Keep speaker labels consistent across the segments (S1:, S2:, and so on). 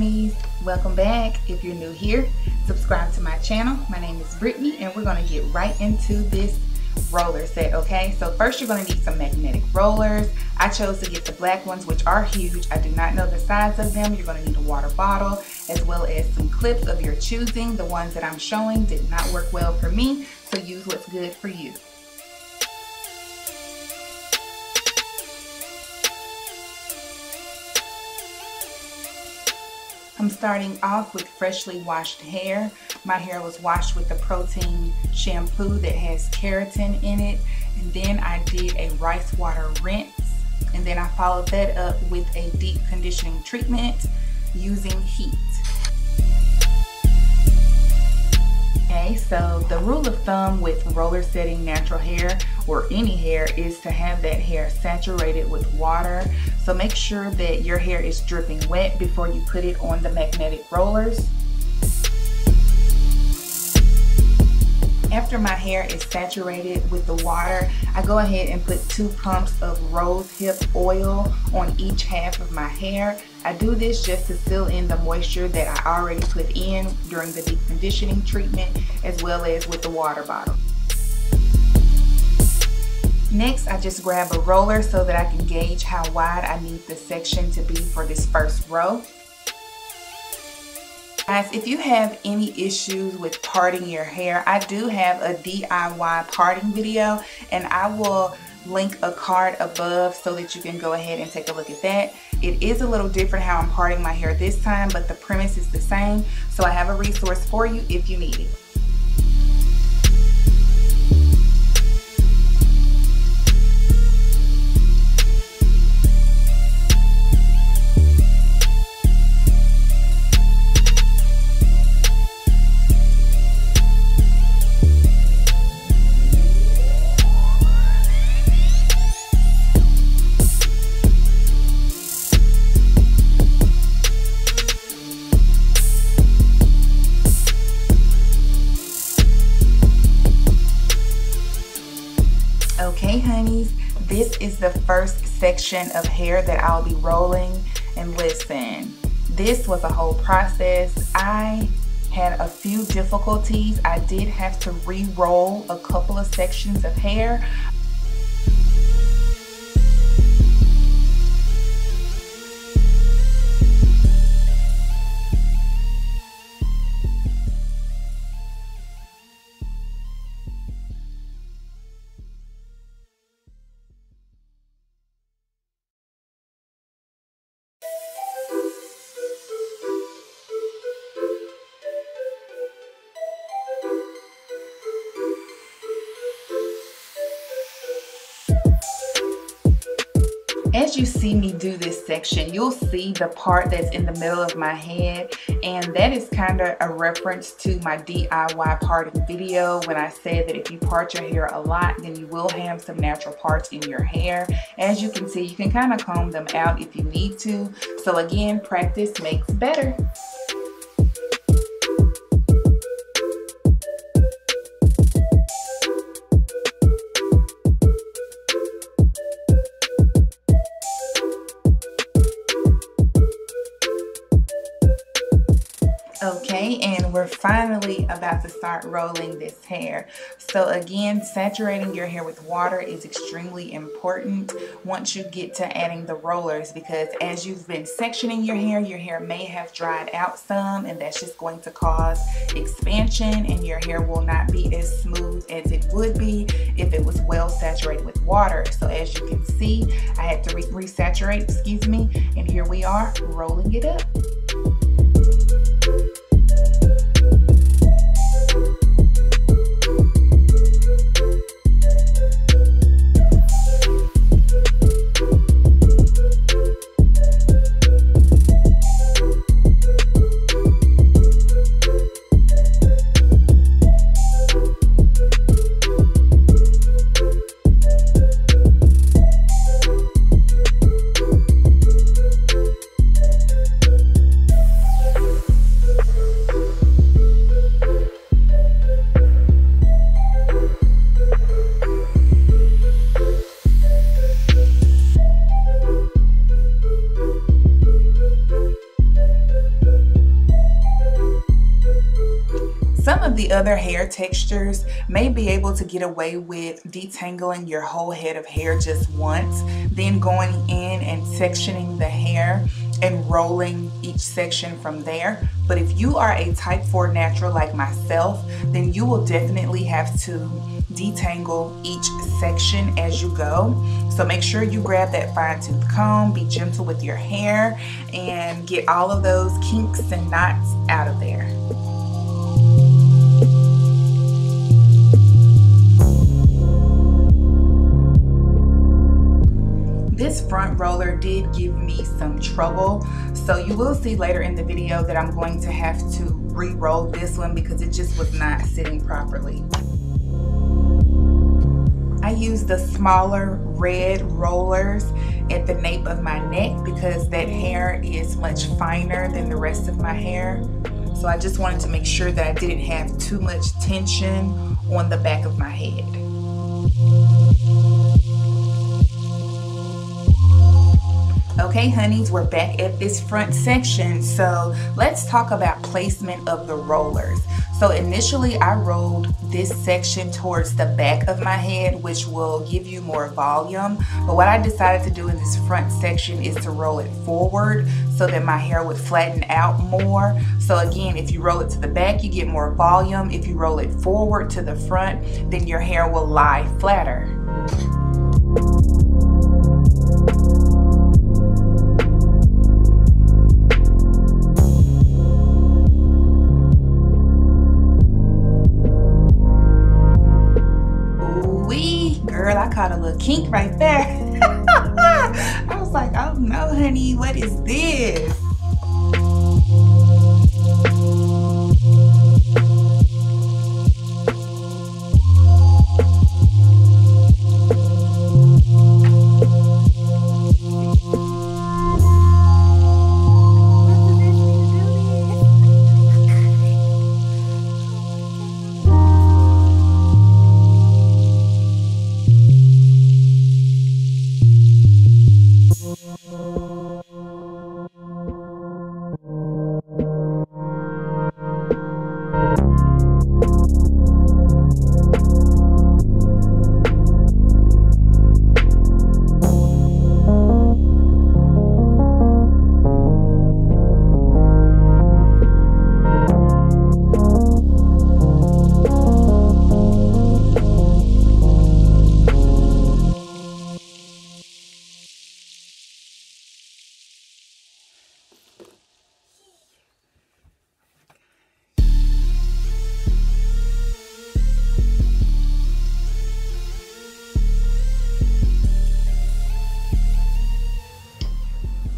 S1: honeys, welcome back. If you're new here, subscribe to my channel. My name is Brittany and we're going to get right into this roller set. Okay, so first you're going to need some magnetic rollers. I chose to get the black ones, which are huge. I do not know the size of them. You're going to need a water bottle as well as some clips of your choosing. The ones that I'm showing did not work well for me, so use what's good for you. I'm starting off with freshly washed hair. My hair was washed with the protein shampoo that has keratin in it. And then I did a rice water rinse. And then I followed that up with a deep conditioning treatment using heat. Okay, so the rule of thumb with roller setting natural hair or any hair is to have that hair saturated with water. So make sure that your hair is dripping wet before you put it on the magnetic rollers. After my hair is saturated with the water, I go ahead and put 2 pumps of rose hip oil on each half of my hair. I do this just to seal in the moisture that I already put in during the deep conditioning treatment, as well as with the water bottle. Next, I just grab a roller so that I can gauge how wide I need the section to be for this first row. Guys, if you have any issues with parting your hair, I do have a DIY parting video, and I will link a card above so that you can go ahead and take a look at that. It is a little different how I'm parting my hair this time, but the premise is the same, so I have a resource for you if you need it. Okay, honeys, this is the first section of hair that I'll be rolling, and listen, this was a whole process. I had a few difficulties. I did have to re-roll a couple of sections of hair. As you see me do this section, you'll see the part that's in the middle of my head, and that is kind of a reference to my DIY parting video when I said that if you part your hair a lot, then you will have some natural parts in your hair. As you can see, you can kind of comb them out if you need to. So again, practice makes better. Okay, and we're finally about to start rolling this hair. So again, saturating your hair with water is extremely important once you get to adding the rollers, because as you've been sectioning your hair may have dried out some, and that's just going to cause expansion, and your hair will not be as smooth as it would be if it was well saturated with water. So as you can see, I had to resaturate, excuse me, and here we are rolling it up. the other hair textures may be able to get away with detangling your whole head of hair just once, then going in and sectioning the hair and rolling each section from there. But if you are a type 4 natural like myself, then you will definitely have to detangle each section as you go. So make sure you grab that fine-tooth comb, be gentle with your hair, and get all of those kinks and knots out of there. This front roller did give me some trouble, so you will see later in the video that I'm going to have to re-roll this one because it just was not sitting properly. I use the smaller red rollers at the nape of my neck because that hair is much finer than the rest of my hair. So I just wanted to make sure that I didn't have too much tension on the back of my head. Okay, honeys, we're back at this front section. So let's talk about placement of the rollers. So initially I rolled this section towards the back of my head, which will give you more volume. But what I decided to do in this front section is to roll it forward so that my hair would flatten out more. So again, if you roll it to the back, you get more volume. If you roll it forward to the front, then your hair will lie flatter. Girl, I caught a little kink right there. I was like, oh no, honey, what is this?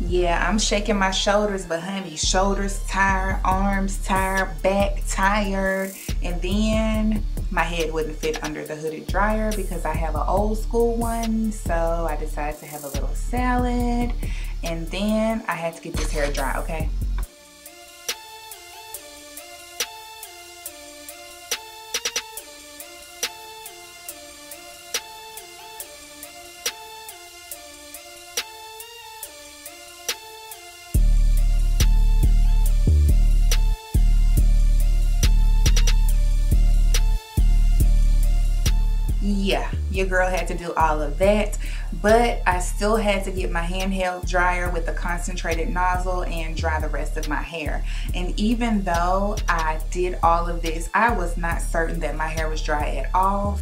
S1: Yeah, I'm shaking my shoulders, but honey, shoulders tired, arms tired, back tired, and then my head wouldn't fit under the hooded dryer because I have an old school one. So I decided to have a little salad, and then I had to get this hair dry, okay? Yeah, your girl had to do all of that, but I still had to get my handheld dryer with a concentrated nozzle and dry the rest of my hair. And even though I did all of this, I was not certain that my hair was dry at all.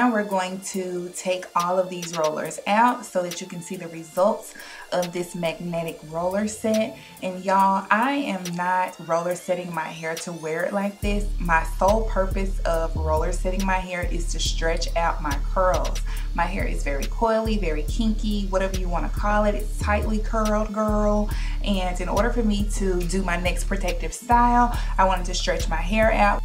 S1: now we're going to take all of these rollers out so that you can see the results of this magnetic roller set. And y'all, I am not roller setting my hair to wear it like this. My sole purpose of roller setting my hair is to stretch out my curls. My hair is very coily, very kinky, whatever you want to call it. It's tightly curled, girl. And in order for me to do my next protective style, I wanted to stretch my hair out.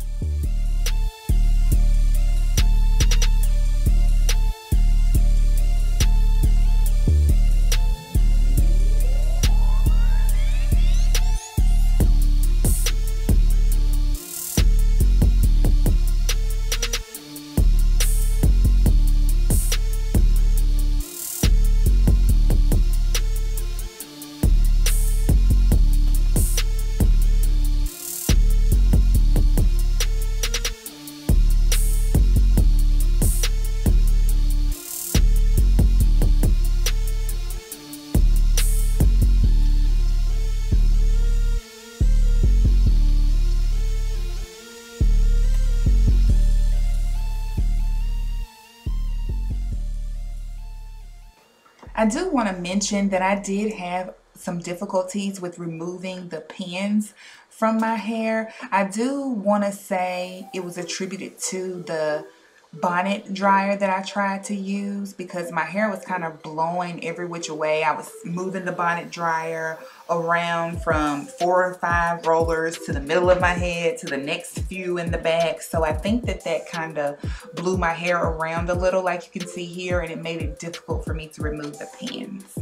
S1: I do want to mention that I did have some difficulties with removing the pins from my hair. I do want to say it was attributed to the bonnet dryer that I tried to use because my hair was kind of blowing every which way. I was moving the bonnet dryer around from 4 or 5 rollers to the middle of my head to the next few in the back. So I think that that kind of blew my hair around a little, like you can see here, and it made it difficult for me to remove the pins.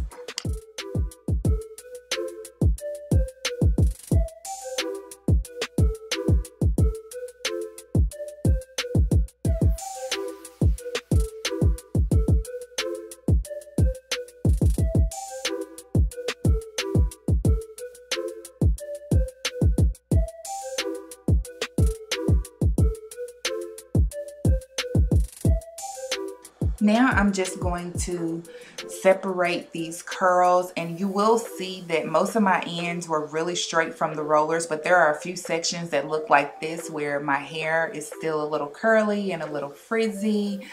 S1: Now I'm just going to separate these curls, and you will see that most of my ends were really straight from the rollers, but there are a few sections that look like this where my hair is still a little curly and a little frizzy.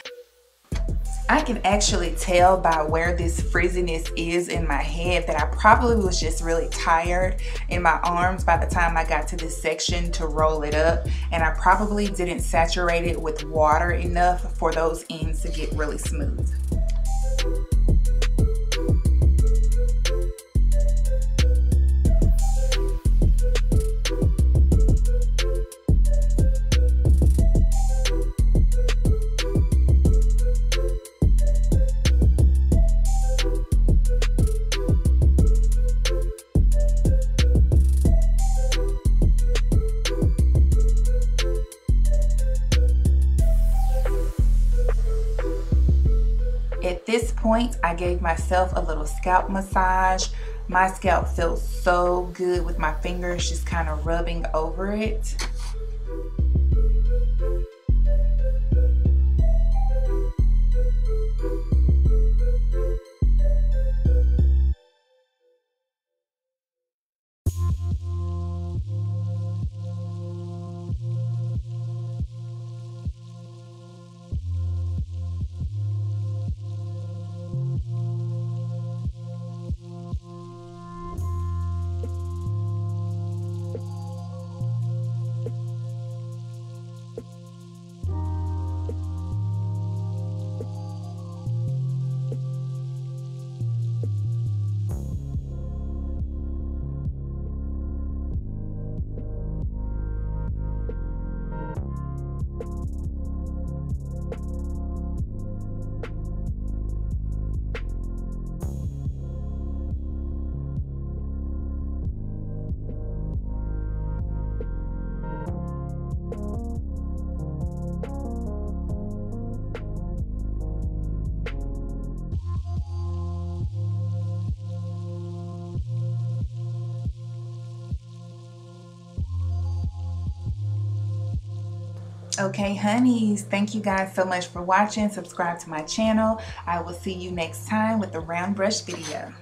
S1: I can actually tell by where this frizziness is in my head that I probably was just really tired in my arms by the time I got to this section to roll it up, and I probably didn't saturate it with water enough for those ends to get really smooth. At this point, I gave myself a little scalp massage. My scalp felt so good with my fingers just kind of rubbing over it. Okay, honeys, thank you guys so much for watching. Subscribe to my channel. I will see you next time with the round brush video.